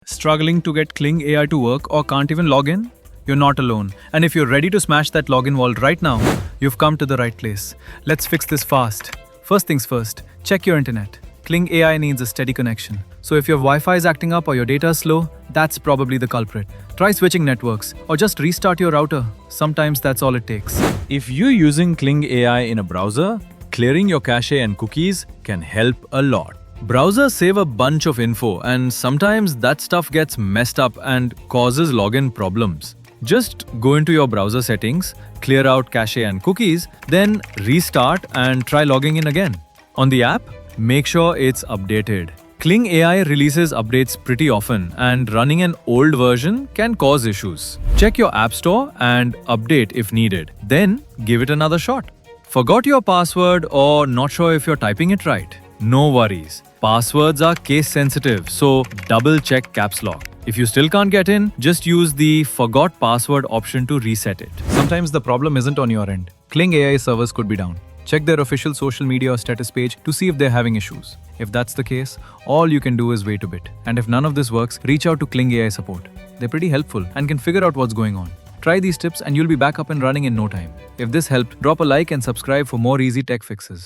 Struggling to get Kling AI to work or can't even log in? You're not alone. And if you're ready to smash that login wall right now, you've come to the right place. Let's fix this fast. First things first, check your internet. Kling AI needs a steady connection. So if your Wi-Fi is acting up or your data is slow, that's probably the culprit. Try switching networks or just restart your router. Sometimes that's all it takes. If you're using Kling AI in a browser, clearing your cache and cookies can help a lot. Browsers save a bunch of info, and sometimes that stuff gets messed up and causes login problems. Just go into your browser settings, clear out cache and cookies, then restart and try logging in again. On the app, make sure it's updated. Kling AI releases updates pretty often, and running an old version can cause issues. Check your app store and update if needed. Then give it another shot. Forgot your password or not sure if you're typing it right? No worries. Passwords are case sensitive, so double check caps lock. If you still can't get in, just use the forgot password option to reset it. Sometimes the problem isn't on your end. Kling AI servers could be down. Check their official social media or status page to see if they're having issues. If that's the case, all you can do is wait a bit. And if none of this works, reach out to Kling AI support. They're pretty helpful and can figure out what's going on. Try these tips and you'll be back up and running in no time. If this helped, drop a like and subscribe for more easy tech fixes.